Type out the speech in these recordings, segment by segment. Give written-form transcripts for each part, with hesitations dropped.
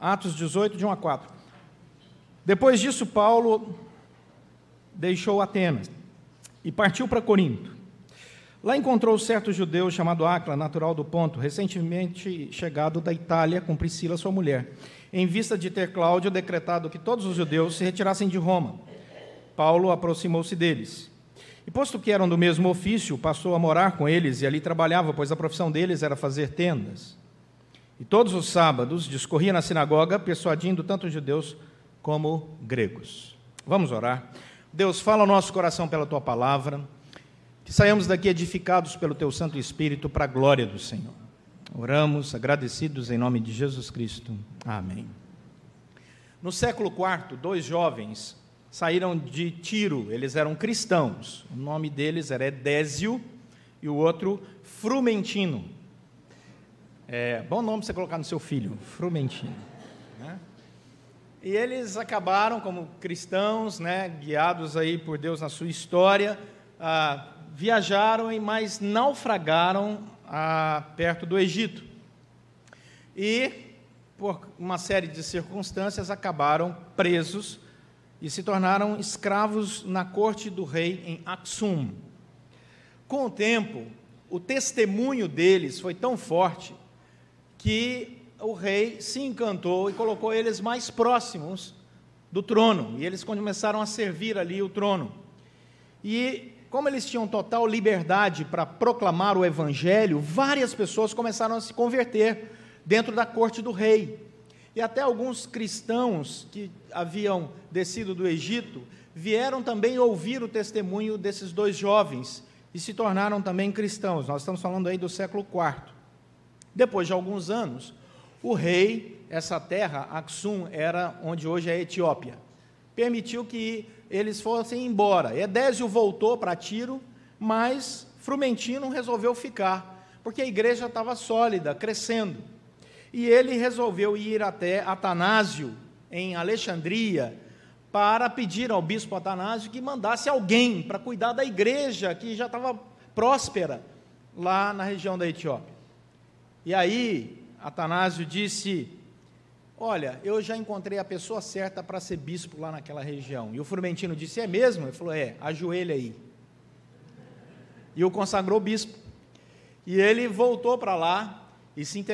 Atos 18, de 1 a 4. Depois disso, Paulo deixou Atenas e partiu para Corinto. Lá encontrou certo judeu chamado Áquila, natural do Ponto, recentemente chegado da Itália com Priscila, sua mulher, em vista de ter Cláudio decretado que todos os judeus se retirassem de Roma. Paulo aproximou-se deles. E posto que eram do mesmo ofício, passou a morar com eles e ali trabalhava, pois a profissão deles era fazer tendas. E todos os sábados discorria na sinagoga, persuadindo tanto os judeus como gregos. Vamos orar. Deus, fala ao nosso coração pela Tua palavra, que saiamos daqui edificados pelo Teu Santo Espírito para a glória do Senhor. Oramos, agradecidos em nome de Jesus Cristo. Amém. No século IV, 2 jovens saíram de Tiro, eles eram cristãos. O nome deles era Edésio e o outro Frumentino. Bom nome para você colocar no seu filho, Frumentino, né? E eles acabaram como cristãos, né, guiados aí por Deus na sua história, viajaram, mas naufragaram perto do Egito. E, por uma série de circunstâncias, acabaram presos e se tornaram escravos na corte do rei em Aksum. Com o tempo, o testemunho deles foi tão forte que o rei se encantou e colocou eles mais próximos do trono, e eles começaram a servir ali o trono. E, como eles tinham total liberdade para proclamar o evangelho, várias pessoas começaram a se converter dentro da corte do rei. E até alguns cristãos que haviam descido do Egito vieram também ouvir o testemunho desses 2 jovens e se tornaram também cristãos. Nós estamos falando aí do século IV. Depois de alguns anos, o rei, essa terra, Aksum, era onde hoje é a Etiópia, permitiu que eles fossem embora. Edésio voltou para Tiro, mas Frumentino resolveu ficar, porque a igreja estava sólida, crescendo. E ele resolveu ir até Atanásio, em Alexandria, para pedir ao bispo Atanásio que mandasse alguém para cuidar da igreja, que já estava próspera, lá na região da Etiópia. E aí, Atanásio disse: olha, eu já encontrei a pessoa certa para ser bispo lá naquela região. E o Frumentino disse: é mesmo? Ele falou: ajoelha aí. E o consagrou bispo. E ele voltou para lá e se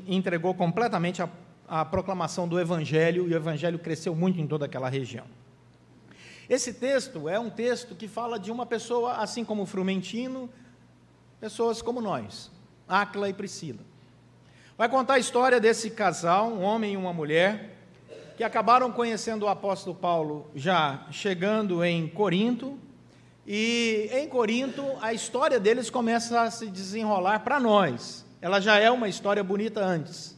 entregou completamente à proclamação do Evangelho, e o Evangelho cresceu muito em toda aquela região. Esse texto é um texto que fala de uma pessoa, assim como o Frumentino, pessoas como nós, Áquila e Priscila. Vai contar a história desse casal, um homem e uma mulher, que acabaram conhecendo o apóstolo Paulo já chegando em Corinto, e em Corinto a história deles começa a se desenrolar para nós. Ela já é uma história bonita antes.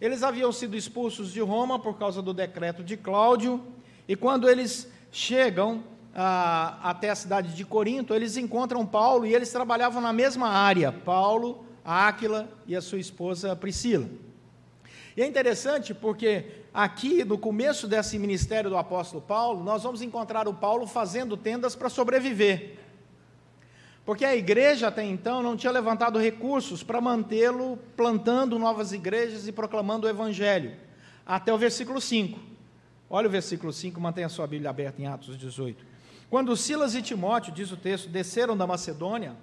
Eles haviam sido expulsos de Roma por causa do decreto de Cláudio, e quando eles chegam até a cidade de Corinto, eles encontram Paulo, e eles trabalhavam na mesma área, Paulo, Áquila e a sua esposa Priscila. E é interessante porque aqui, no começo desse ministério do apóstolo Paulo, nós vamos encontrar o Paulo fazendo tendas para sobreviver. Porque a igreja até então não tinha levantado recursos para mantê-lo plantando novas igrejas e proclamando o evangelho. Até o versículo 5. Olha o versículo 5, mantenha a sua Bíblia aberta em Atos 18. Quando Silas e Timóteo, diz o texto, desceram da Macedônia,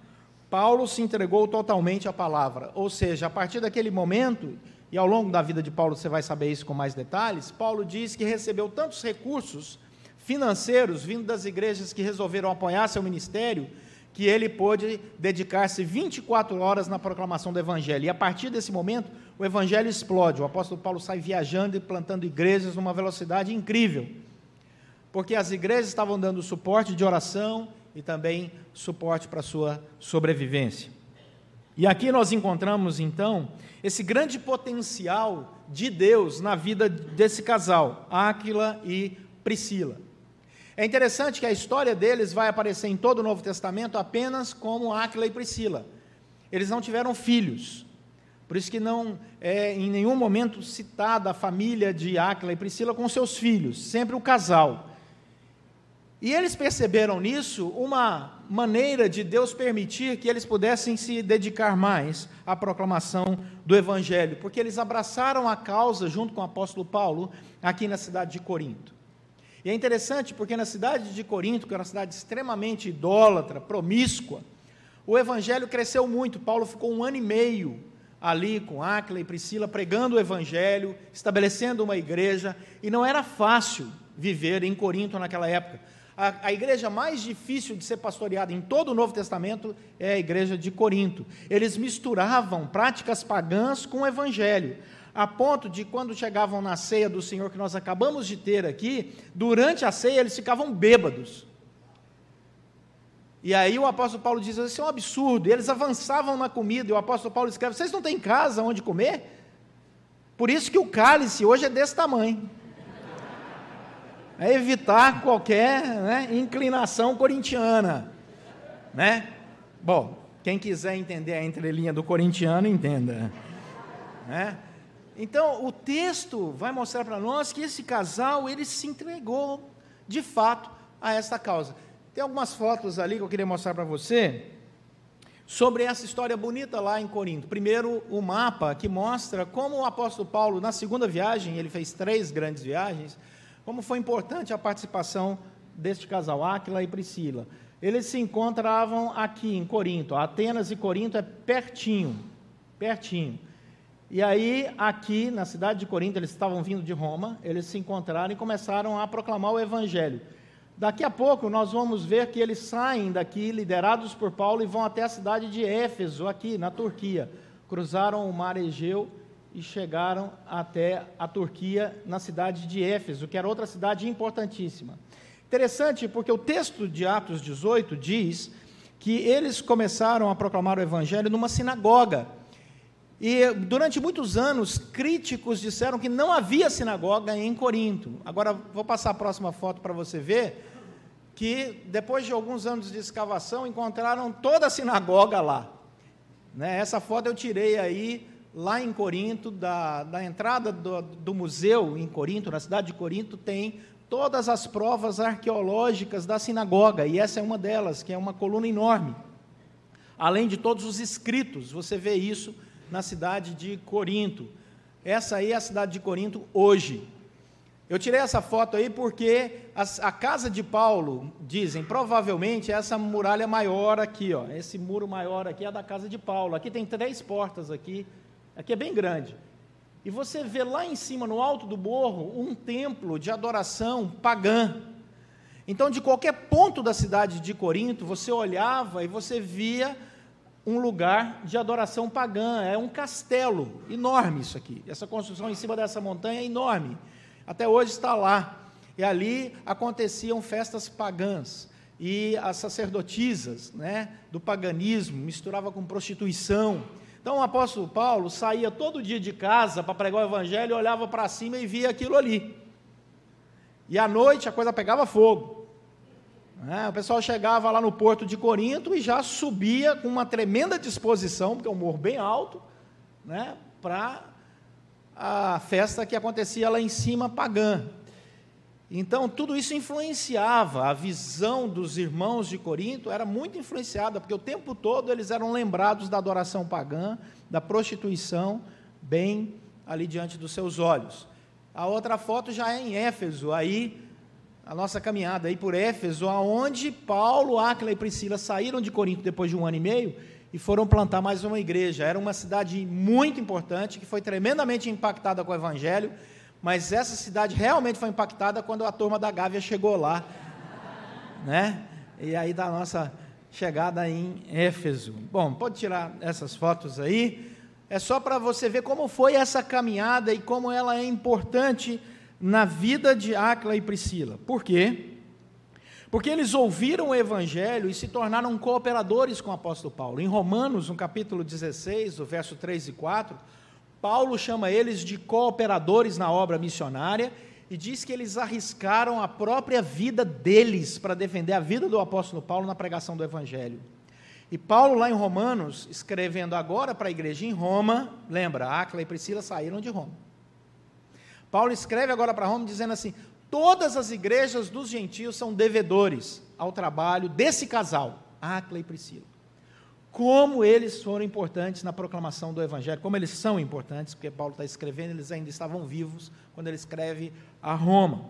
Paulo se entregou totalmente à palavra. Ou seja, a partir daquele momento, e ao longo da vida de Paulo você vai saber isso com mais detalhes, Paulo diz que recebeu tantos recursos financeiros vindo das igrejas que resolveram apoiar seu ministério, que ele pôde dedicar-se 24 horas na proclamação do evangelho. E a partir desse momento, o evangelho explode. O apóstolo Paulo sai viajando e plantando igrejas numa velocidade incrível, porque as igrejas estavam dando suporte de oração e também suporte para a sua sobrevivência. E aqui nós encontramos, então, esse grande potencial de Deus na vida desse casal, Áquila e Priscila. É interessante que a história deles vai aparecer em todo o Novo Testamento apenas como Áquila e Priscila. Eles não tiveram filhos, por isso que não é em nenhum momento citada a família de Áquila e Priscila com seus filhos, sempre o casal. E eles perceberam nisso uma maneira de Deus permitir que eles pudessem se dedicar mais à proclamação do Evangelho, porque eles abraçaram a causa junto com o apóstolo Paulo aqui na cidade de Corinto. E é interessante porque na cidade de Corinto, que era uma cidade extremamente idólatra, promíscua, o Evangelho cresceu muito. Paulo ficou 1 ano e meio ali com Áquila e Priscila pregando o Evangelho, estabelecendo uma igreja, e não era fácil viver em Corinto naquela época. A igreja mais difícil de ser pastoreada em todo o Novo Testamento é a igreja de Corinto. Eles misturavam práticas pagãs com o Evangelho, a ponto de, quando chegavam na ceia do Senhor, que nós acabamos de ter aqui, durante a ceia eles ficavam bêbados. E aí o apóstolo Paulo diz, isso é um absurdo, e eles avançavam na comida, e o apóstolo Paulo escreve, vocês não têm casa onde comer? Por isso que o cálice hoje é desse tamanho. É evitar qualquer, inclinação corintiana, né? Bom, quem quiser entender a entrelinha do corintiano, entenda, né? Então, o texto vai mostrar para nós que esse casal, ele se entregou, de fato, a essa causa. Tem algumas fotos ali que eu queria mostrar para você, sobre essa história bonita lá em Corinto. Primeiro, o mapa que mostra como o apóstolo Paulo, na segunda viagem, ele fez 3 grandes viagens, como foi importante a participação deste casal, Áquila e Priscila. Eles se encontravam aqui em Corinto, Atenas e Corinto é pertinho, pertinho. E aí, aqui na cidade de Corinto, eles estavam vindo de Roma, eles se encontraram e começaram a proclamar o Evangelho. Daqui a pouco nós vamos ver que eles saem daqui, liderados por Paulo, e vão até a cidade de Éfeso, aqui na Turquia. Cruzaram o mar Egeu e chegaram até a Turquia, na cidade de Éfeso, que era outra cidade importantíssima. Interessante, porque o texto de Atos 18 diz que eles começaram a proclamar o Evangelho numa sinagoga. E durante muitos anos, críticos disseram que não havia sinagoga em Corinto. Agora, vou passar a próxima foto para você ver, que depois de alguns anos de escavação, encontraram toda a sinagoga lá. Essa foto eu tirei aí, lá em Corinto, da entrada do museu em Corinto, na cidade de Corinto, tem todas as provas arqueológicas da sinagoga, e essa é uma delas, que é uma coluna enorme. Além de todos os escritos, você vê isso na cidade de Corinto. Essa aí é a cidade de Corinto hoje. Eu tirei essa foto aí porque a casa de Paulo, dizem, provavelmente essa muralha maior aqui, ó, esse muro maior aqui é da casa de Paulo. Aqui tem 3 portas aqui é bem grande. E você vê lá em cima, no alto do morro, um templo de adoração pagã. Então, de qualquer ponto da cidade de Corinto, você olhava e você via um lugar de adoração pagã. É um castelo enorme isso aqui. Essa construção em cima dessa montanha é enorme. Até hoje está lá. E ali aconteciam festas pagãs. E as sacerdotisas, do paganismo, misturava com prostituição. Então, o apóstolo Paulo saía todo dia de casa para pregar o Evangelho, olhava para cima e via aquilo ali. E à noite a coisa pegava fogo. O pessoal chegava lá no porto de Corinto e já subia com uma tremenda disposição, porque é um morro bem alto, para a festa que acontecia lá em cima, pagã. Então, tudo isso influenciava, a visão dos irmãos de Corinto era muito influenciada, porque o tempo todo eles eram lembrados da adoração pagã, da prostituição, bem ali diante dos seus olhos. A outra foto já é em Éfeso, aí, a nossa caminhada aí por Éfeso, aonde Paulo, Áquila e Priscila saíram de Corinto depois de 1 ano e meio, e foram plantar mais uma igreja. Era uma cidade muito importante, que foi tremendamente impactada com o Evangelho, mas essa cidade realmente foi impactada quando a turma da Gávea chegou lá, E aí da nossa chegada em Éfeso. Bom, pode tirar essas fotos aí. É só para você ver como foi essa caminhada e como ela é importante na vida de Áquila e Priscila. Por quê? Porque eles ouviram o Evangelho e se tornaram cooperadores com o apóstolo Paulo. Em Romanos, no capítulo 16, o verso 3 e 4, Paulo chama eles de cooperadores na obra missionária e diz que eles arriscaram a própria vida deles para defender a vida do apóstolo Paulo na pregação do Evangelho. E Paulo, lá em Romanos, escrevendo agora para a igreja em Roma, lembra, Áquila e Priscila saíram de Roma. Paulo escreve agora para Roma dizendo assim, Todas as igrejas dos gentios são devedores ao trabalho desse casal, Áquila e Priscila. Como eles foram importantes na proclamação do Evangelho, como eles são importantes, porque Paulo está escrevendo, eles ainda estavam vivos quando ele escreve a Roma.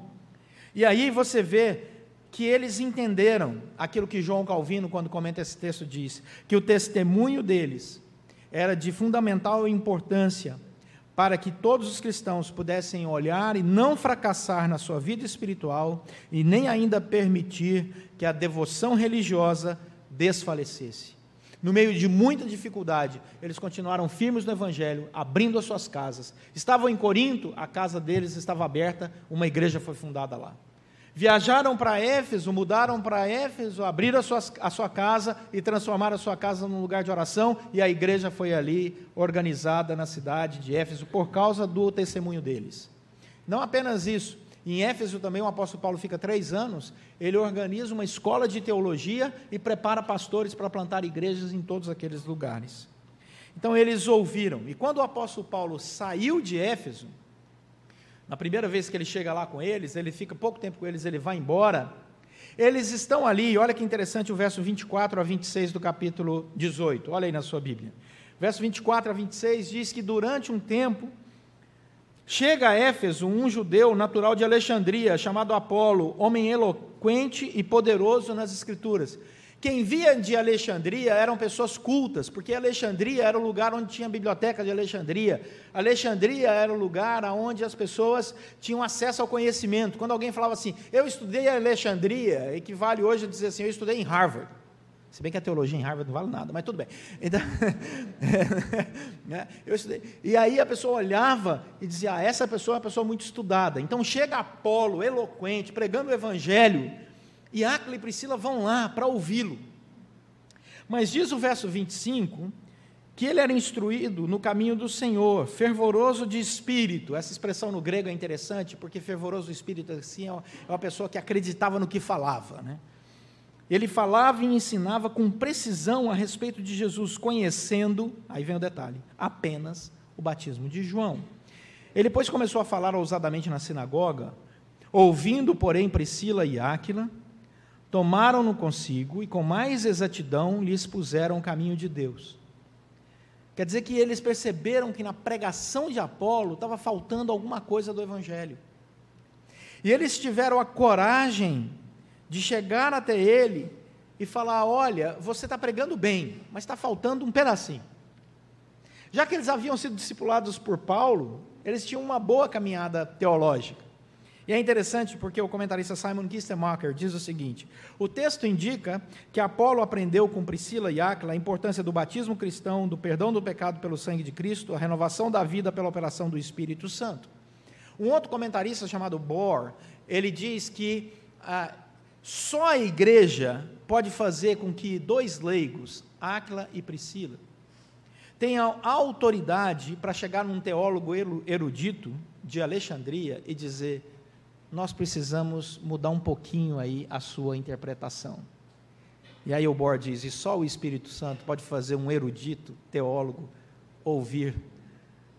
E aí você vê que eles entenderam aquilo que João Calvino, quando comenta esse texto, diz, que o testemunho deles era de fundamental importância para que todos os cristãos pudessem olhar e não fracassar na sua vida espiritual e nem ainda permitir que a devoção religiosa desfalecesse. No meio de muita dificuldade, eles continuaram firmes no Evangelho, abrindo as suas casas. Estavam em Corinto, a casa deles estava aberta, uma igreja foi fundada lá. Viajaram para Éfeso, mudaram para Éfeso, abriram a sua casa e transformaram a sua casa num lugar de oração, e a igreja foi ali organizada na cidade de Éfeso por causa do testemunho deles. Não apenas isso, em Éfeso também o apóstolo Paulo fica 3 anos, ele organiza uma escola de teologia e prepara pastores para plantar igrejas em todos aqueles lugares. Então eles ouviram, e quando o apóstolo Paulo saiu de Éfeso, na primeira vez que ele chega lá com eles, ele fica pouco tempo com eles, ele vai embora, eles estão ali, olha que interessante o verso 24 a 26 do capítulo 18, olha aí na sua Bíblia, verso 24 a 26 diz que durante um tempo, chega a Éfeso um judeu natural de Alexandria, chamado Apolo, homem eloquente e poderoso nas Escrituras. Quem via de Alexandria eram pessoas cultas, porque Alexandria era o lugar onde tinha a biblioteca de Alexandria. Alexandria era o lugar onde as pessoas tinham acesso ao conhecimento. Quando alguém falava assim, eu estudei em Alexandria, equivale hoje a dizer assim, eu estudei em Harvard. Se bem que a teologia em Harvard não vale nada, mas tudo bem. Então, eu estudei. E aí a pessoa olhava e dizia, essa pessoa é uma pessoa muito estudada. Então chega Apolo, eloquente, pregando o Evangelho, e Áquila e Priscila vão lá para ouvi-lo. Mas diz o verso 25, que ele era instruído no caminho do Senhor, fervoroso de espírito. Essa expressão no grego é interessante, porque fervoroso de espírito assim, é uma pessoa que acreditava no que falava, né? Ele falava e ensinava com precisão a respeito de Jesus, conhecendo, aí vem o detalhe, apenas o batismo de João. Ele, pois, começou a falar ousadamente na sinagoga, ouvindo, porém, Priscila e Áquila, tomaram-no consigo e com mais exatidão lhes puseram o caminho de Deus. Quer dizer que eles perceberam que na pregação de Apolo estava faltando alguma coisa do Evangelho. E eles tiveram a coragem de chegar até ele e falar, olha, você está pregando bem, mas está faltando um pedacinho. Já que eles haviam sido discipulados por Paulo, eles tinham uma boa caminhada teológica. E é interessante porque o comentarista Simon Kistemacher diz o seguinte, o texto indica que Apolo aprendeu com Priscila e Áquila a importância do batismo cristão, do perdão do pecado pelo sangue de Cristo, a renovação da vida pela operação do Espírito Santo. Um outro comentarista chamado Bohr, ele diz que só a igreja pode fazer com que 2 leigos, Áquila e Priscila, tenham autoridade para chegar num teólogo erudito de Alexandria e dizer, nós precisamos mudar um pouquinho aí a sua interpretação. E aí o Bohr diz, e só o Espírito Santo pode fazer um erudito teólogo ouvir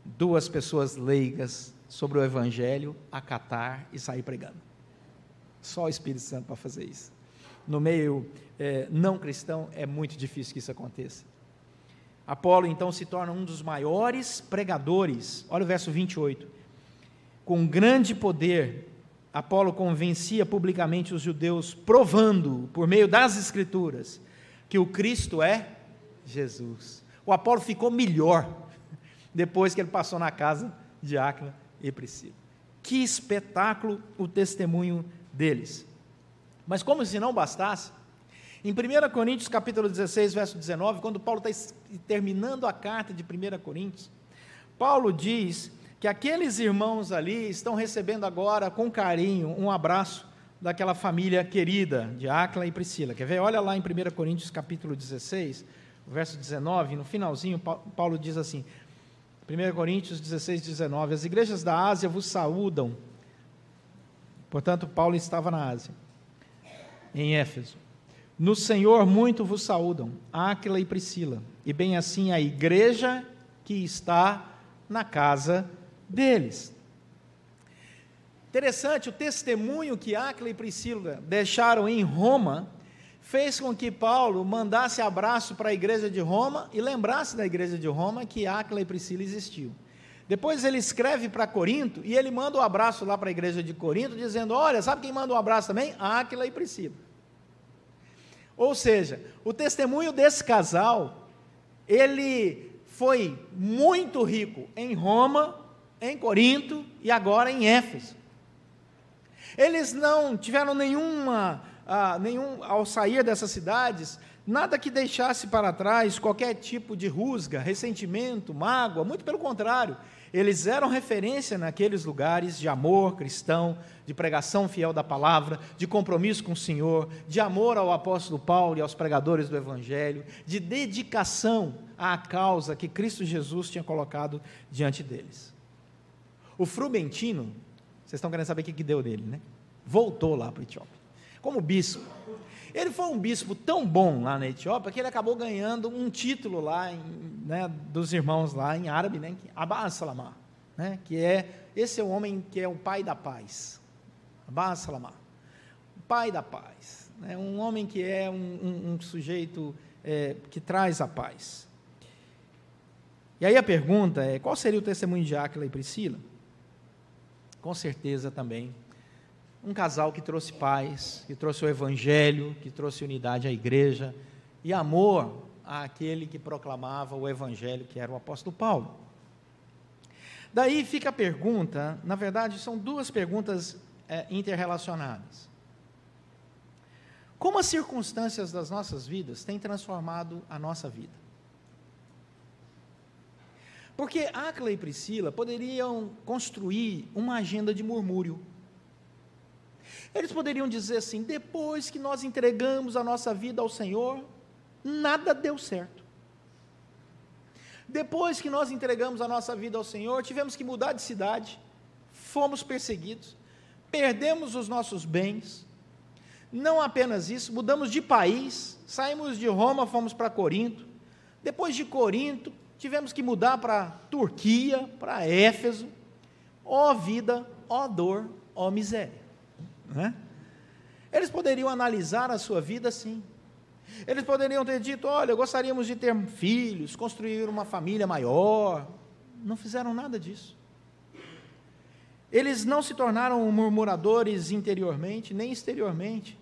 2 pessoas leigas sobre o Evangelho, acatar e sair pregando. Só o Espírito Santo para fazer isso. No meio não cristão é muito difícil que isso aconteça. Apolo então se torna um dos maiores pregadores. Olha o verso 28. Com grande poder, Apolo convencia publicamente os judeus, provando, por meio das Escrituras, que o Cristo é Jesus. O Apolo ficou melhor depois que ele passou na casa de Áquila e Priscila. Que espetáculo o testemunho deles. Mas como se não bastasse, em 1 Coríntios capítulo 16, verso 19, quando Paulo está terminando a carta de 1 Coríntios, Paulo diz que aqueles irmãos ali estão recebendo agora com carinho um abraço daquela família querida de Áquila e Priscila. Quer ver? Olha lá em 1 Coríntios capítulo 16, verso 19, no finalzinho Paulo diz assim, 1 Coríntios 16, 19, as igrejas da Ásia vos saúdam. Portanto, Paulo estava na Ásia, em Éfeso. No Senhor muito vos saúdam, Áquila e Priscila, e bem assim a igreja que está na casa deles. Interessante, o testemunho que Áquila e Priscila deixaram em Roma fez com que Paulo mandasse abraço para a igreja de Roma e lembrasse da igreja de Roma que Áquila e Priscila existiam. Depois ele escreve para Corinto e ele manda um abraço lá para a igreja de Corinto, dizendo: olha, sabe quem manda um abraço também? Áquila e Priscila. Ou seja, o testemunho desse casal, ele foi muito rico em Roma, em Corinto e agora em Éfeso. Eles não tiveram ao sair dessas cidades, nada que deixasse para trás qualquer tipo de rusga, ressentimento, mágoa, muito pelo contrário, eles eram referência naqueles lugares de amor cristão, de pregação fiel da palavra, de compromisso com o Senhor, de amor ao apóstolo Paulo e aos pregadores do Evangelho, de dedicação à causa que Cristo Jesus tinha colocado diante deles. O Frumentiano, vocês estão querendo saber o que deu dele, né? Voltou lá para a Etiópia, como bispo. Ele foi um bispo tão bom lá na Etiópia, que ele acabou ganhando um título lá, dos irmãos lá em árabe, Abba Salamá, esse é o homem que é o pai da paz, Abba Salamá, o pai da paz, um homem que é um sujeito que traz a paz. E aí a pergunta é, qual seria o testemunho de Áquila e Priscila? Com certeza também um casal que trouxe paz, que trouxe o Evangelho, que trouxe unidade à igreja e amor àquele que proclamava o Evangelho, que era o apóstolo Paulo. Daí fica a pergunta, na verdade são duas perguntas interrelacionadas. Como as circunstâncias das nossas vidas têm transformado a nossa vida? Porque Áquila e Priscila poderiam construir uma agenda de murmúrio. Eles poderiam dizer assim: depois que nós entregamos a nossa vida ao Senhor, nada deu certo. Depois que nós entregamos a nossa vida ao Senhor, tivemos que mudar de cidade, fomos perseguidos, perdemos os nossos bens. Não apenas isso, mudamos de país, saímos de Roma, fomos para Corinto. Depois de Corinto, tivemos que mudar para Turquia, para Éfeso. Ó vida, ó dor, ó miséria. Eles poderiam analisar a sua vida assim. Eles poderiam ter dito: olha, gostaríamos de ter filhos, construir uma família maior. Não fizeram nada disso. Eles não se tornaram murmuradores interiormente, nem exteriormente.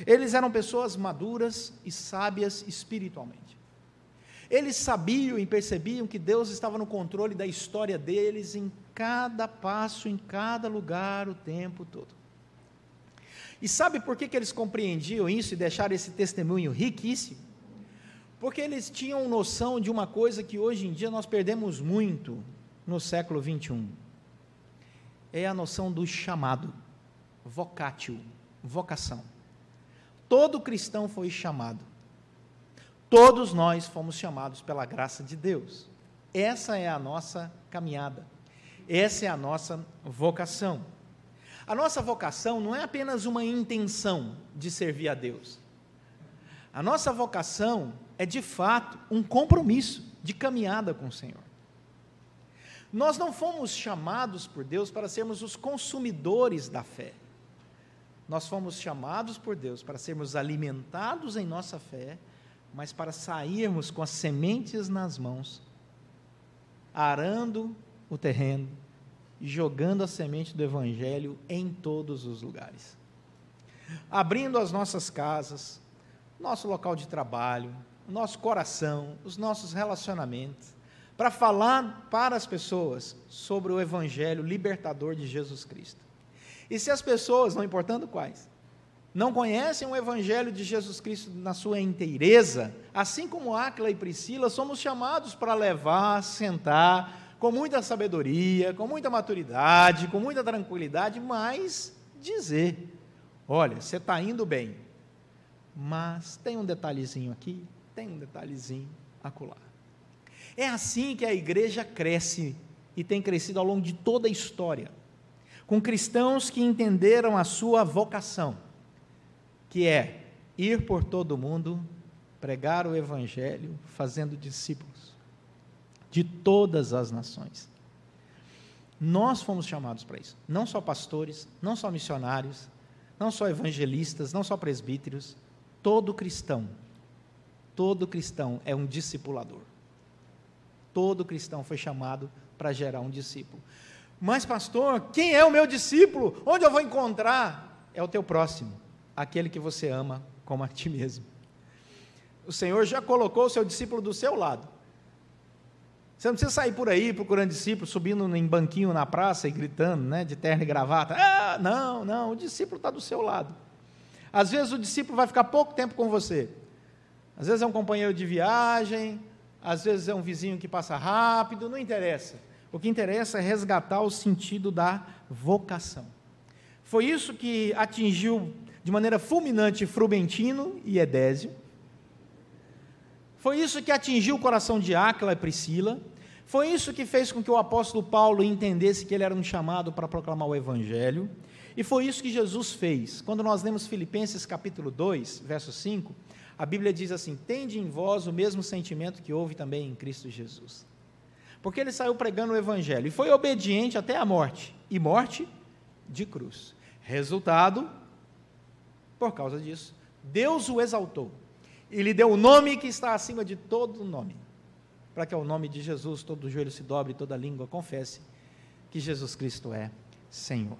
Eles eram pessoas maduras e sábias espiritualmente. Eles sabiam e percebiam que Deus estava no controle da história deles em cada passo, em cada lugar, o tempo todo. E sabe por que eles compreendiam isso e deixaram esse testemunho riquíssimo? Porque eles tinham noção de uma coisa que hoje em dia nós perdemos muito no século 21. É a noção do chamado, vocatio, vocação. Todo cristão foi chamado. Todos nós fomos chamados pela graça de Deus. Essa é a nossa caminhada. Essa é a nossa vocação. A nossa vocação não é apenas uma intenção de servir a Deus. A nossa vocação é, de fato, um compromisso de caminhada com o Senhor. Nós não fomos chamados por Deus para sermos os consumidores da fé. Nós fomos chamados por Deus para sermos alimentados em nossa fé, mas para sairmos com as sementes nas mãos, arando o terreno, jogando a semente do Evangelho em todos os lugares, abrindo as nossas casas, nosso local de trabalho, o nosso coração, os nossos relacionamentos, para falar para as pessoas sobre o Evangelho libertador de Jesus Cristo. E se as pessoas, não importando quais, não conhecem o Evangelho de Jesus Cristo na sua inteireza, assim como Áquila e Priscila, somos chamados para levar, sentar, com muita sabedoria, com muita maturidade, com muita tranquilidade, mas dizer: olha, você está indo bem, mas tem um detalhezinho aqui, tem um detalhezinho acolá. É assim que a igreja cresce e tem crescido ao longo de toda a história, com cristãos que entenderam a sua vocação, que é ir por todo o mundo, pregar o Evangelho, fazendo discípulos de todas as nações. Nós fomos chamados para isso. Não só pastores, não só missionários, não só evangelistas, não só presbíteros. Todo cristão é um discipulador. Todo cristão foi chamado para gerar um discípulo. Mas pastor, quem é o meu discípulo? Onde eu vou encontrar? É o teu próximo, aquele que você ama como a ti mesmo. O Senhor já colocou o seu discípulo do seu lado. Você não precisa sair por aí procurando discípulo, subindo em banquinho na praça e gritando, né, de terno e gravata. Não, o discípulo está do seu lado. Às vezes o discípulo vai ficar pouco tempo com você. Às vezes é um companheiro de viagem, às vezes é um vizinho que passa rápido, não interessa. O que interessa é resgatar o sentido da vocação. Foi isso que atingiu de maneira fulminante Frumentino e Edésio. Foi isso que atingiu o coração de Áquila e Priscila. Foi isso que fez com que o apóstolo Paulo entendesse que ele era um chamado para proclamar o Evangelho. E foi isso que Jesus fez. Quando nós lemos Filipenses capítulo 2, verso 5, a Bíblia diz assim: tende em vós o mesmo sentimento que houve também em Cristo Jesus. Porque ele saiu pregando o Evangelho e foi obediente até a morte, e morte de cruz. Resultado, por causa disso, Deus o exaltou e lhe deu o nome que está acima de todo nome, para que ao nome de Jesus todo joelho se dobre e toda língua confesse que Jesus Cristo é Senhor.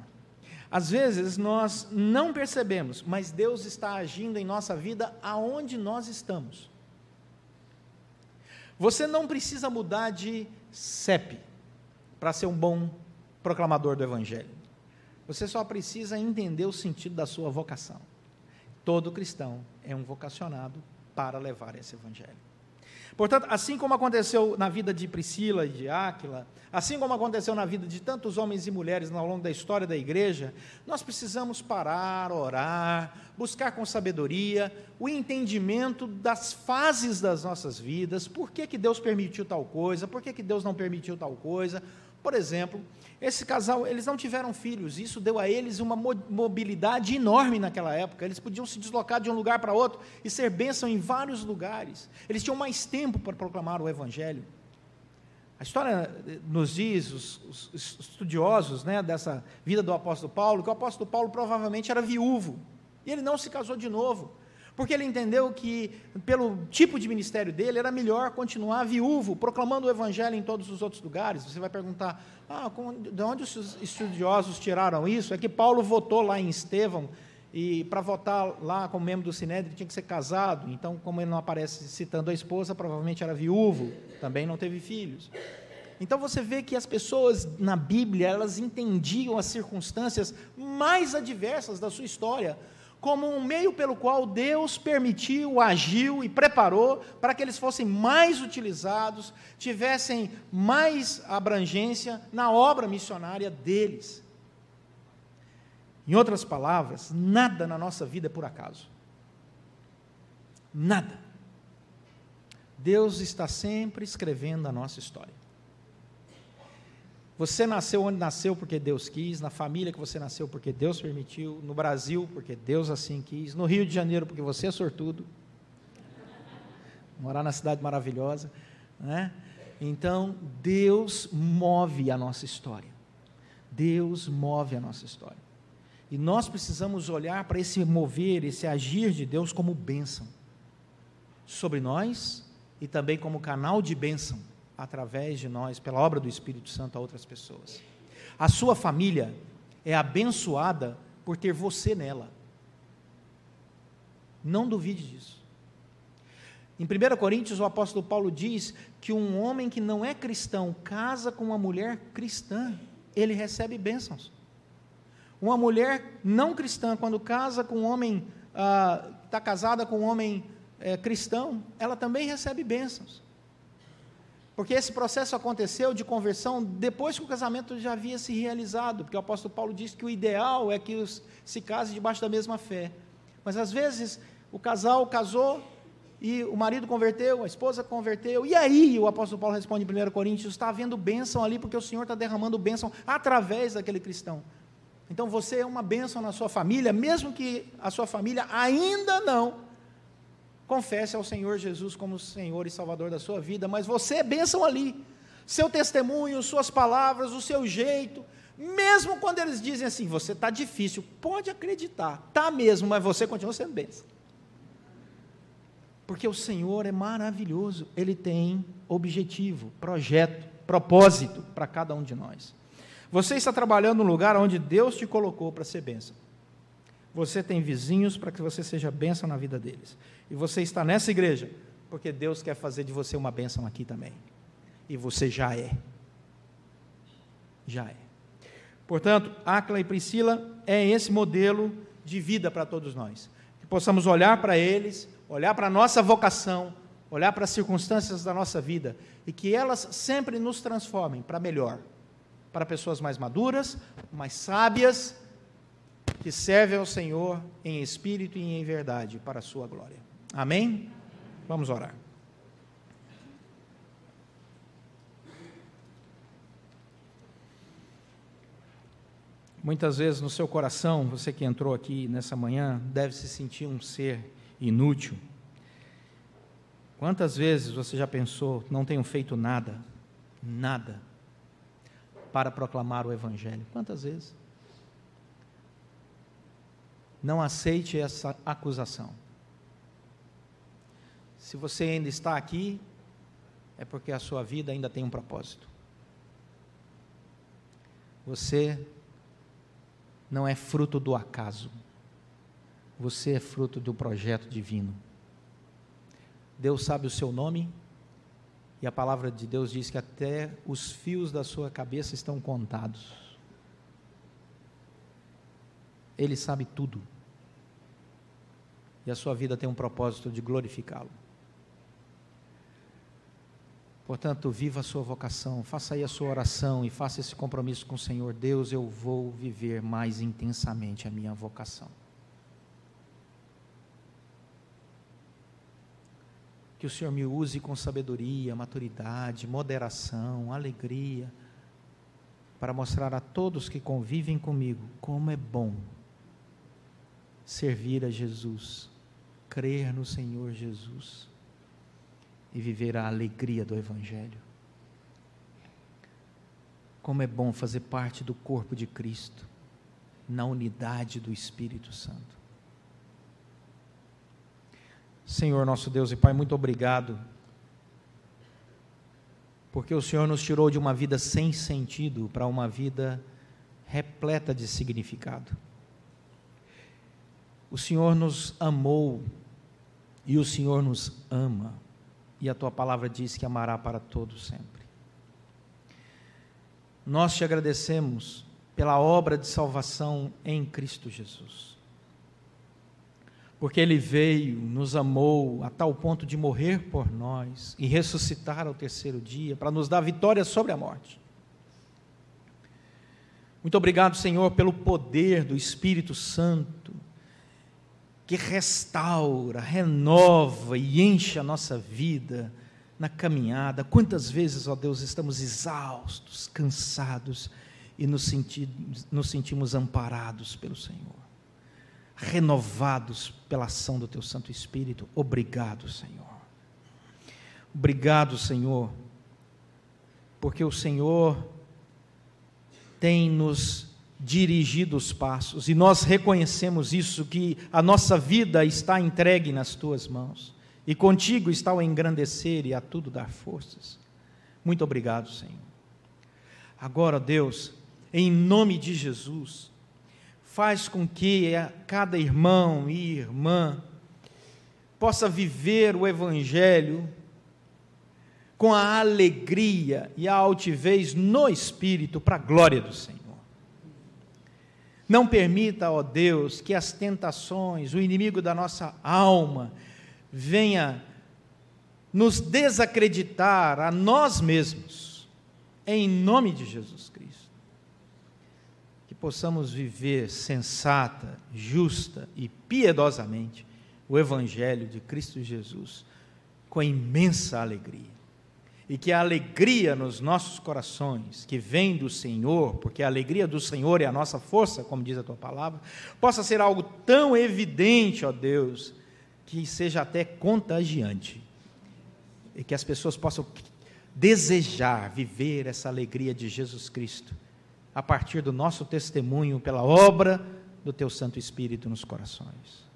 Às vezes nós não percebemos, mas Deus está agindo em nossa vida aonde nós estamos. Você não precisa mudar de CEP para ser um bom proclamador do Evangelho. Você só precisa entender o sentido da sua vocação. Todo cristão é um vocacionado para levar esse Evangelho. Portanto, assim como aconteceu na vida de Priscila e de Áquila, assim como aconteceu na vida de tantos homens e mulheres ao longo da história da igreja, nós precisamos parar, orar, buscar com sabedoria o entendimento das fases das nossas vidas, por que Deus permitiu tal coisa, por que Deus não permitiu tal coisa. Por exemplo, esse casal, eles não tiveram filhos, isso deu a eles uma mobilidade enorme naquela época, eles podiam se deslocar de um lugar para outro e ser bênção em vários lugares, eles tinham mais tempo para proclamar o Evangelho. A história nos diz, os estudiosos, né, dessa vida do apóstolo Paulo, que o apóstolo Paulo provavelmente era viúvo, e ele não se casou de novo, porque ele entendeu que, pelo tipo de ministério dele, era melhor continuar viúvo, proclamando o Evangelho em todos os outros lugares. Você vai perguntar, de onde os estudiosos tiraram isso? É que Paulo votou lá em Estevão, e para votar lá como membro do Sinédrio tinha que ser casado, então como ele não aparece citando a esposa, provavelmente era viúvo, também não teve filhos. Então você vê que as pessoas na Bíblia, elas entendiam as circunstâncias mais adversas da sua história, como um meio pelo qual Deus permitiu, agiu e preparou para que eles fossem mais utilizados, tivessem mais abrangência na obra missionária deles. Em outras palavras, nada na nossa vida é por acaso. Nada. Deus está sempre escrevendo a nossa história. Você nasceu onde nasceu porque Deus quis, na família que você nasceu porque Deus permitiu, no Brasil porque Deus assim quis, no Rio de Janeiro porque você é sortudo, morar na cidade maravilhosa, né? Então, Deus move a nossa história. Deus move a nossa história. E nós precisamos olhar para esse mover, esse agir de Deus como bênção sobre nós e também como canal de bênção através de nós, pela obra do Espírito Santo a outras pessoas. A sua família é abençoada por ter você nela. Não duvide disso. Em 1 Coríntios, o apóstolo Paulo diz que um homem que não é cristão casa com uma mulher cristã, ele recebe bênçãos. Uma mulher não cristã, quando casa com um homem, está casada com um homem cristão, ela também recebe bênçãos. Porque esse processo aconteceu de conversão depois que o casamento já havia se realizado, porque o apóstolo Paulo diz que o ideal é que se casem debaixo da mesma fé. Mas às vezes o casal casou e o marido converteu, a esposa converteu, e aí o apóstolo Paulo responde em 1 Coríntios, está havendo bênção ali, porque o Senhor está derramando bênção através daquele cristão. Então você é uma bênção na sua família, mesmo que a sua família ainda não confesse ao Senhor Jesus como Senhor e Salvador da sua vida, mas você é bênção ali. seu testemunho, suas palavras, o seu jeito, mesmo quando eles dizem assim, você está difícil, pode acreditar, está mesmo, mas você continua sendo bênção. Porque o Senhor é maravilhoso, Ele tem objetivo, projeto, propósito para cada um de nós. Você está trabalhando no lugar onde Deus te colocou para ser bênção. Você tem vizinhos para que você seja bênção na vida deles. E você está nessa igreja porque Deus quer fazer de você uma bênção aqui também. E você já é. Já é. Portanto, Áquila e Priscila é esse modelo de vida para todos nós. Que possamos olhar para eles, olhar para a nossa vocação, olhar para as circunstâncias da nossa vida e que elas sempre nos transformem para melhor, para pessoas mais maduras, mais sábias, que servem ao Senhor em espírito e em verdade para a sua glória. Amém? Vamos orar. Muitas vezes no seu coração, você que entrou aqui nessa manhã, deve se sentir um ser inútil. Quantas vezes você já pensou, não tenho feito nada, para proclamar o Evangelho? Quantas vezes? Não aceite essa acusação. Se você ainda está aqui, é porque a sua vida ainda tem um propósito. Você não é fruto do acaso. Você é fruto do projeto divino. Deus sabe o seu nome, e a palavra de Deus diz que até os fios da sua cabeça estão contados. Ele sabe tudo. E a sua vida tem um propósito de glorificá-lo. Portanto, viva a sua vocação, faça aí a sua oração e faça esse compromisso com o Senhor. Deus, eu vou viver mais intensamente a minha vocação. Que o Senhor me use com sabedoria, maturidade, moderação, alegria, para mostrar a todos que convivem comigo como é bom servir a Jesus, crer no Senhor Jesus e viver a alegria do Evangelho. Como é bom fazer parte do corpo de Cristo, na unidade do Espírito Santo. Senhor nosso Deus e Pai, muito obrigado, porque o Senhor nos tirou de uma vida sem sentido para uma vida repleta de significado. O Senhor nos amou e o Senhor nos ama, e a Tua palavra diz que amará para todos sempre. Nós te agradecemos pela obra de salvação em Cristo Jesus, porque Ele veio, nos amou a tal ponto de morrer por nós e ressuscitar ao terceiro dia para nos dar vitória sobre a morte. Muito obrigado, Senhor, pelo poder do Espírito Santo que restaura, renova e enche a nossa vida na caminhada. Quantas vezes, ó Deus, estamos exaustos, cansados e nos sentimos amparados pelo Senhor, renovados pela ação do Teu Santo Espírito. Obrigado, Senhor. Obrigado, Senhor, porque o Senhor tem nos dirigido os passos, e nós reconhecemos isso, que a nossa vida está entregue nas Tuas mãos, e contigo está o engrandecer e a tudo dar forças. Muito obrigado, Senhor. Agora, Deus, em nome de Jesus, faz com que cada irmão e irmã possa viver o Evangelho com a alegria e a altivez no Espírito, para a glória do Senhor. Não permita, ó Deus, que as tentações, o inimigo da nossa alma, venha nos desacreditar a nós mesmos, em nome de Jesus Cristo. Que possamos viver sensata, justa e piedosamente o Evangelho de Cristo Jesus, com imensa alegria. E que a alegria nos nossos corações, que vem do Senhor, porque a alegria do Senhor é a nossa força, como diz a Tua palavra, possa ser algo tão evidente, ó Deus, que seja até contagiante, e que as pessoas possam desejar viver essa alegria de Jesus Cristo, a partir do nosso testemunho pela obra do Teu Santo Espírito nos corações.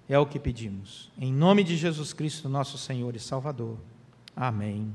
É o que pedimos, em nome de Jesus Cristo, nosso Senhor e Salvador. Amém.